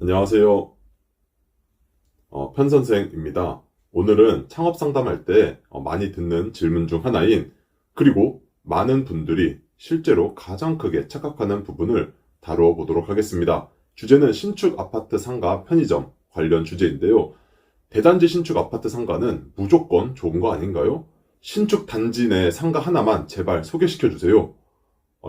안녕하세요. 편선생입니다. 오늘은 창업 상담할 때 많이 듣는 질문 중 하나인, 그리고 많은 분들이 실제로 가장 크게 착각하는 부분을 다루어 보도록 하겠습니다. 주제는 신축 아파트 상가 편의점 관련 주제인데요. 대단지 신축 아파트 상가는 무조건 좋은 거 아닌가요? 신축 단지 내 상가 하나만 제발 소개시켜 주세요.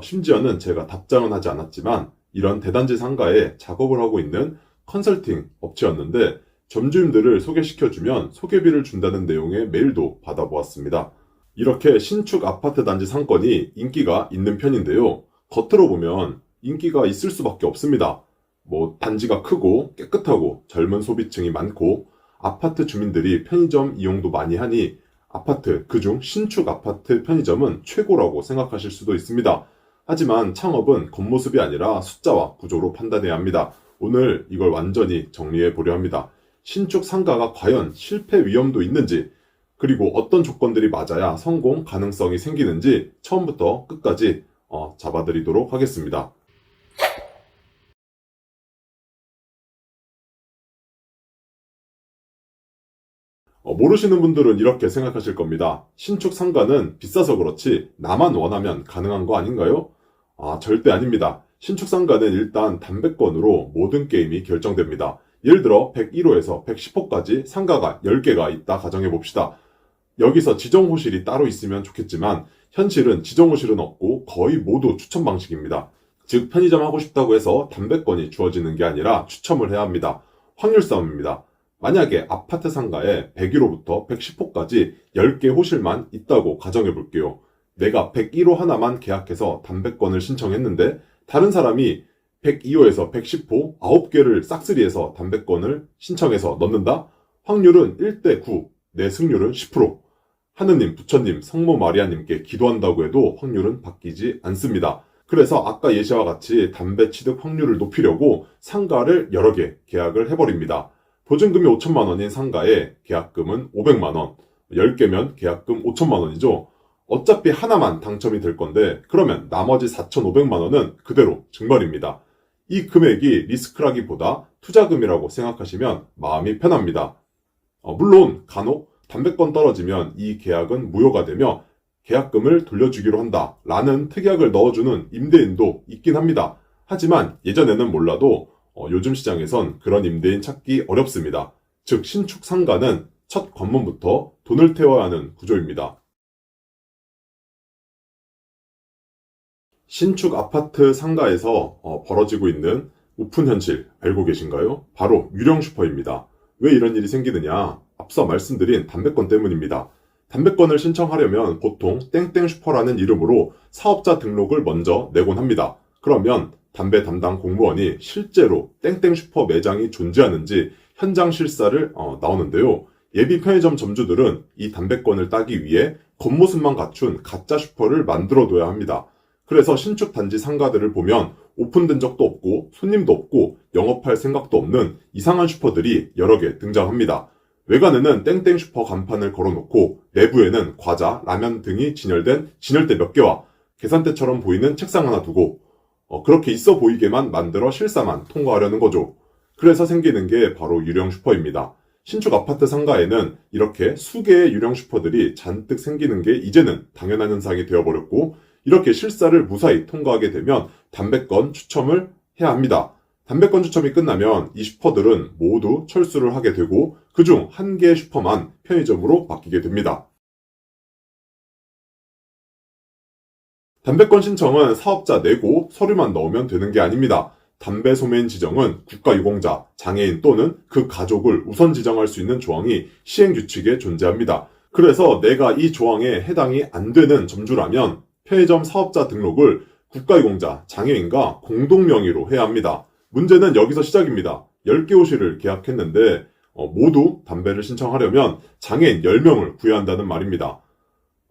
심지어는 제가 답장은 하지 않았지만 이런 대단지 상가에 작업을 하고 있는 컨설팅 업체였는데, 점주님들을 소개시켜주면 소개비를 준다는 내용의 메일도 받아보았습니다. 이렇게 신축 아파트 단지 상권이 인기가 있는 편인데요. 겉으로 보면 인기가 있을 수밖에 없습니다. 단지가 크고 깨끗하고 젊은 소비층이 많고 아파트 주민들이 편의점 이용도 많이 하니 아파트, 그중 신축 아파트 편의점은 최고라고 생각하실 수도 있습니다. 하지만 창업은 겉모습이 아니라 숫자와 구조로 판단해야 합니다. 오늘 이걸 완전히 정리해 보려 합니다. 신축 상가가 과연 실패 위험도 있는지, 그리고 어떤 조건들이 맞아야 성공 가능성이 생기는지 처음부터 끝까지 잡아드리도록 하겠습니다. 모르시는 분들은 이렇게 생각하실 겁니다. 신축 상가는 비싸서 그렇지 나만 원하면 가능한 거 아닌가요? 절대 아닙니다. 신축 상가는 일단 담배권으로 모든 게임이 결정됩니다. 예를 들어 101호에서 110호까지 상가가 10개가 있다 가정해 봅시다. 여기서 지정호실이 따로 있으면 좋겠지만 현실은 지정호실은 없고 거의 모두 추첨 방식입니다. 즉 편의점 하고 싶다고 해서 담배권이 주어지는 게 아니라 추첨을 해야 합니다. 확률 싸움입니다. 만약에 아파트 상가에 101호부터 110호까지 10개 호실만 있다고 가정해 볼게요. 내가 101호 하나만 계약해서 담배권을 신청했는데 다른 사람이 102호에서 110호 9개를 싹쓸이해서 담배권을 신청해서 넣는다? 확률은 1대9, 내 승률은 10%. 하느님, 부처님, 성모 마리아님께 기도한다고 해도 확률은 바뀌지 않습니다. 그래서 아까 예시와 같이 담배 취득 확률을 높이려고 상가를 여러 개 계약을 해버립니다. 보증금이 5천만 원인 상가에 계약금은 500만 원, 10개면 계약금 5천만 원이죠. 어차피 하나만 당첨이 될 건데 그러면 나머지 4,500만 원은 그대로 증발입니다. 이 금액이 리스크라기보다 투자금이라고 생각하시면 마음이 편합니다. 물론 간혹 담배권 떨어지면 이 계약은 무효가 되며 계약금을 돌려주기로 한다 라는 특약을 넣어주는 임대인도 있긴 합니다. 하지만 예전에는 몰라도 요즘 시장에선 그런 임대인 찾기 어렵습니다. 즉 신축 상가는 첫 관문부터 돈을 태워야 하는 구조입니다. 신축 아파트 상가에서 벌어지고 있는 오픈 현실 알고 계신가요? 바로 유령 슈퍼입니다. 왜 이런 일이 생기느냐? 앞서 말씀드린 담배권 때문입니다. 담배권을 신청하려면 보통 땡땡 슈퍼라는 이름으로 사업자 등록을 먼저 내곤 합니다. 그러면 담배 담당 공무원이 실제로 땡땡 슈퍼 매장이 존재하는지 현장 실사를 나오는데요. 예비 편의점 점주들은 이 담배권을 따기 위해 겉모습만 갖춘 가짜 슈퍼를 만들어둬야 합니다. 그래서 신축 단지 상가들을 보면 오픈된 적도 없고 손님도 없고 영업할 생각도 없는 이상한 슈퍼들이 여러 개 등장합니다. 외관에는 땡땡 슈퍼 간판을 걸어놓고 내부에는 과자, 라면 등이 진열된 진열대 몇 개와 계산대처럼 보이는 책상 하나 두고 그렇게 있어 보이게만 만들어 실사만 통과하려는 거죠. 그래서 생기는 게 바로 유령 슈퍼입니다. 신축 아파트 상가에는 이렇게 수개의 유령 슈퍼들이 잔뜩 생기는 게 이제는 당연한 현상이 되어버렸고, 이렇게 실사를 무사히 통과하게 되면 담배권 추첨을 해야 합니다. 담배권 추첨이 끝나면 이 슈퍼들은 모두 철수를 하게 되고 그중 한 개의 슈퍼만 편의점으로 바뀌게 됩니다. 담배권 신청은 사업자 내고 서류만 넣으면 되는 게 아닙니다. 담배 소매인 지정은 국가유공자, 장애인 또는 그 가족을 우선 지정할 수 있는 조항이 시행규칙에 존재합니다. 그래서 내가 이 조항에 해당이 안 되는 점주라면 편의점 사업자 등록을 국가유공자, 장애인과 공동명의로 해야 합니다. 문제는 여기서 시작입니다. 10개 호실을 계약했는데 모두 담배를 신청하려면 장애인 10명을 구해야 한다는 말입니다.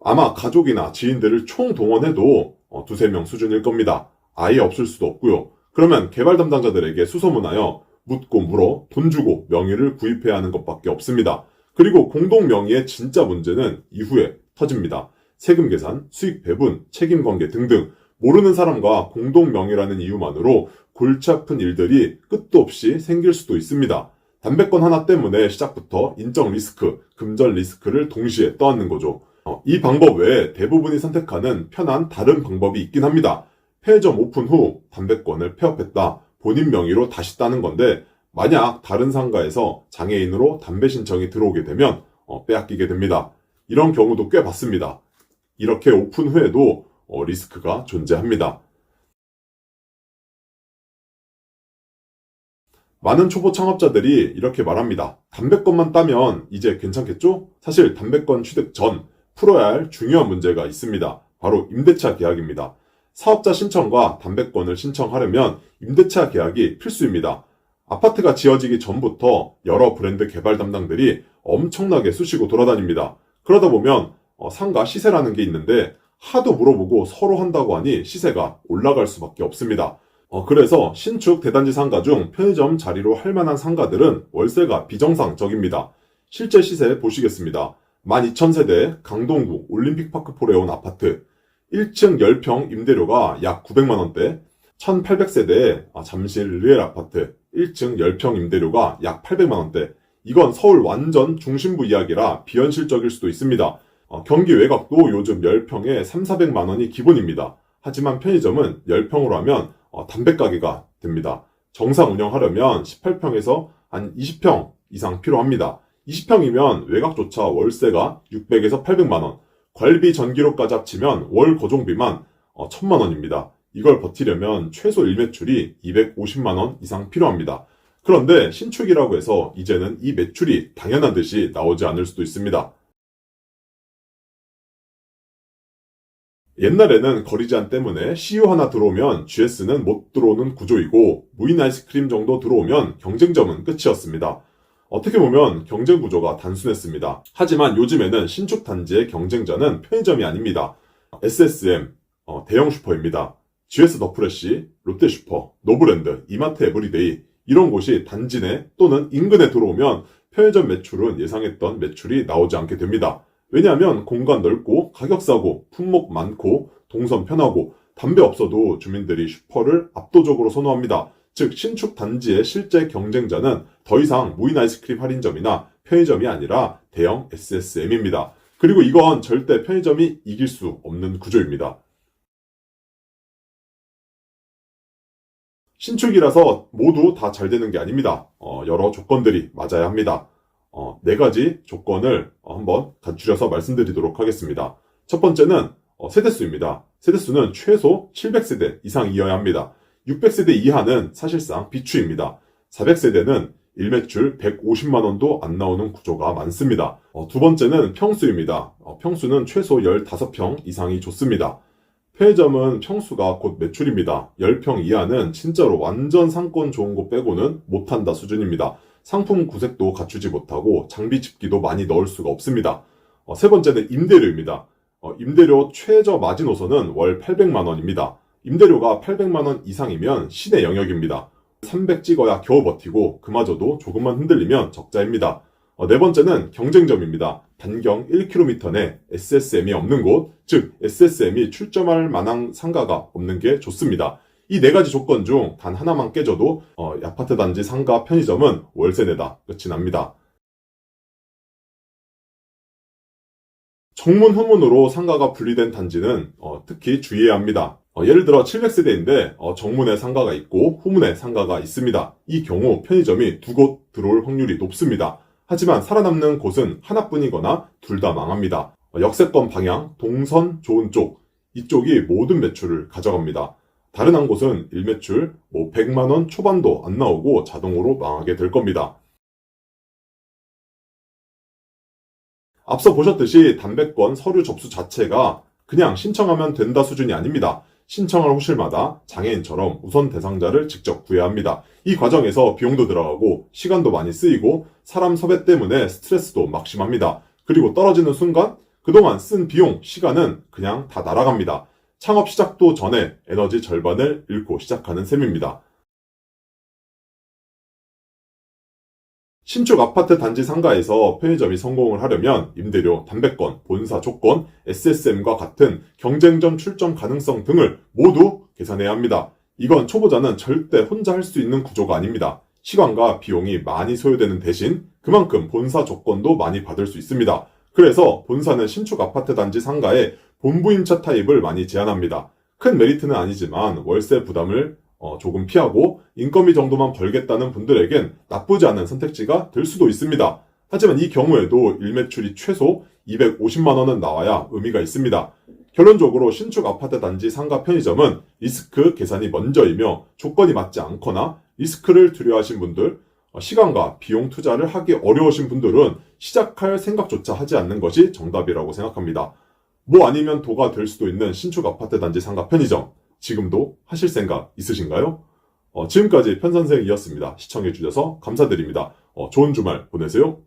아마 가족이나 지인들을 총동원해도 두세 명 수준일 겁니다. 아예 없을 수도 없고요. 그러면 개발 담당자들에게 수소문하여 묻고 물어 돈 주고 명의를 구입해야 하는 것밖에 없습니다. 그리고 공동명의의 진짜 문제는 이후에 터집니다. 세금 계산, 수익 배분, 책임관계 등등 모르는 사람과 공동 명의라는 이유만으로 골치 아픈 일들이 끝도 없이 생길 수도 있습니다. 담배권 하나 때문에 시작부터 인적 리스크, 금전 리스크를 동시에 떠안는 거죠. 이 방법 외에 대부분이 선택하는 편한 다른 방법이 있긴 합니다. 편의점 오픈 후 담배권을 폐업했다. 본인 명의로 다시 따는 건데, 만약 다른 상가에서 장애인으로 담배 신청이 들어오게 되면 빼앗기게 됩니다. 이런 경우도 꽤 봤습니다. 이렇게 오픈 후에도 리스크가 존재합니다. 많은 초보 창업자들이 이렇게 말합니다. 담배권만 따면 이제 괜찮겠죠? 사실 담배권 취득 전 풀어야 할 중요한 문제가 있습니다. 바로 임대차 계약입니다. 사업자 신청과 담배권을 신청하려면 임대차 계약이 필수입니다. 아파트가 지어지기 전부터 여러 브랜드 개발 담당들이 엄청나게 쑤시고 돌아다닙니다. 그러다 보면 상가 시세라는 게 있는데 하도 물어보고 서로 한다고 하니 시세가 올라갈 수밖에 없습니다. 그래서 신축 대단지 상가 중 편의점 자리로 할 만한 상가들은 월세가 비정상적입니다. 실제 시세 보시겠습니다. 12,000세대 강동구 올림픽파크 포레온 아파트 1층 10평 임대료가 약 900만원대, 1800세대의 잠실 르엘 아파트 1층 10평 임대료가 약 800만원대. 이건 서울 완전 중심부 이야기라 비현실적일 수도 있습니다. 경기 외곽도 요즘 10평에 3,400만원이 기본입니다. 하지만 편의점은 10평으로 하면 담배가게가 됩니다. 정상 운영하려면 18평에서 한 20평 이상 필요합니다. 20평이면 외곽조차 월세가 600에서 800만원, 관리비 전기료까지 합치면 월 고정비만 1,000만원입니다. 이걸 버티려면 최소 일매출이 250만원 이상 필요합니다. 그런데 신축이라고 해서 이제는 이 매출이 당연한 듯이 나오지 않을 수도 있습니다. 옛날에는 거리 제한 때문에 CU 하나 들어오면 GS는 못 들어오는 구조이고 무인 아이스크림 정도 들어오면 경쟁점은 끝이었습니다. 어떻게 보면 경쟁 구조가 단순했습니다. 하지만 요즘에는 신축 단지의 경쟁자는 편의점이 아닙니다. SSM, 대형 슈퍼입니다. GS 더 프레시, 롯데슈퍼, 노브랜드, 이마트 에브리데이 이런 곳이 단지 내 또는 인근에 들어오면 편의점 매출은 예상했던 매출이 나오지 않게 됩니다. 왜냐하면 공간 넓고 가격 싸고 품목 많고 동선 편하고 담배 없어도 주민들이 슈퍼를 압도적으로 선호합니다. 즉 신축 단지의 실제 경쟁자는 더 이상 무인 아이스크림 할인점이나 편의점이 아니라 대형 SSM입니다. 그리고 이건 절대 편의점이 이길 수 없는 구조입니다. 신축이라서 모두 다 잘 되는 게 아닙니다. 여러 조건들이 맞아야 합니다. 4가지 조건을 한번 갖추려서 말씀드리도록 하겠습니다. 첫 번째는 세대수입니다. 세대수는 최소 700세대 이상이어야 합니다. 600세대 이하는 사실상 비추입니다. 400세대는 일매출 150만원도 안 나오는 구조가 많습니다. 두 번째는 평수입니다. 평수는 최소 15평 이상이 좋습니다. 편의점은 평수가 곧 매출입니다. 10평 이하는 진짜로 완전 상권 좋은 곳 빼고는 못한다 수준입니다. 상품 구색도 갖추지 못하고 장비 집기도 많이 넣을 수가 없습니다. 세 번째는 임대료입니다. 임대료 최저 마지노선은 월 800만원입니다. 임대료가 800만원 이상이면 시내 영역입니다. 300 찍어야 겨우 버티고 그마저도 조금만 흔들리면 적자입니다. 네 번째는 경쟁점입니다. 반경 1km 내 SSM이 없는 곳, 즉 SSM이 출점할 만한 상가가 없는 게 좋습니다. 이 4가지 조건 중 단 하나만 깨져도 아파트 단지 상가 편의점은 월세 내다 끝이 납니다. 정문 후문으로 상가가 분리된 단지는 특히 주의해야 합니다. 예를 들어 700세대인데 정문에 상가가 있고 후문에 상가가 있습니다. 이 경우 편의점이 2곳 들어올 확률이 높습니다. 하지만 살아남는 곳은 하나뿐이거나 둘 다 망합니다. 역세권 방향, 동선 좋은 쪽, 이쪽이 모든 매출을 가져갑니다. 다른 한 곳은 일매출 100만원 초반도 안 나오고 자동으로 망하게 될 겁니다. 앞서 보셨듯이 담배권 서류 접수 자체가 그냥 신청하면 된다 수준이 아닙니다. 신청할 호실마다 장애인처럼 우선 대상자를 직접 구해야 합니다. 이 과정에서 비용도 들어가고 시간도 많이 쓰이고 사람 섭외 때문에 스트레스도 막심합니다. 그리고 떨어지는 순간 그동안 쓴 비용, 시간은 그냥 다 날아갑니다. 창업 시작도 전에 에너지 절반을 잃고 시작하는 셈입니다. 신축 아파트 단지 상가에서 편의점이 성공을 하려면 임대료, 담배권, 본사 조건, SSM과 같은 경쟁점 출점 가능성 등을 모두 계산해야 합니다. 이건 초보자는 절대 혼자 할 수 있는 구조가 아닙니다. 시간과 비용이 많이 소요되는 대신 그만큼 본사 조건도 많이 받을 수 있습니다. 그래서 본사는 신축 아파트 단지 상가에 본부임차 타입을 많이 제한합니다. 큰 메리트는 아니지만 월세 부담을 조금 피하고 인건비 정도만 벌겠다는 분들에겐 나쁘지 않은 선택지가 될 수도 있습니다. 하지만 이 경우에도 일매출이 최소 250만 원은 나와야 의미가 있습니다. 결론적으로 신축 아파트 단지 상가 편의점은 리스크 계산이 먼저이며 조건이 맞지 않거나 리스크를 두려워하신 분들, 시간과 비용 투자를 하기 어려우신 분들은 시작할 생각조차 하지 않는 것이 정답이라고 생각합니다. 뭐 아니면 도가 될 수도 있는 신축 아파트 단지 상가 편의점, 지금도 하실 생각 있으신가요? 지금까지 편선생이었습니다. 시청해주셔서 감사드립니다. 좋은 주말 보내세요.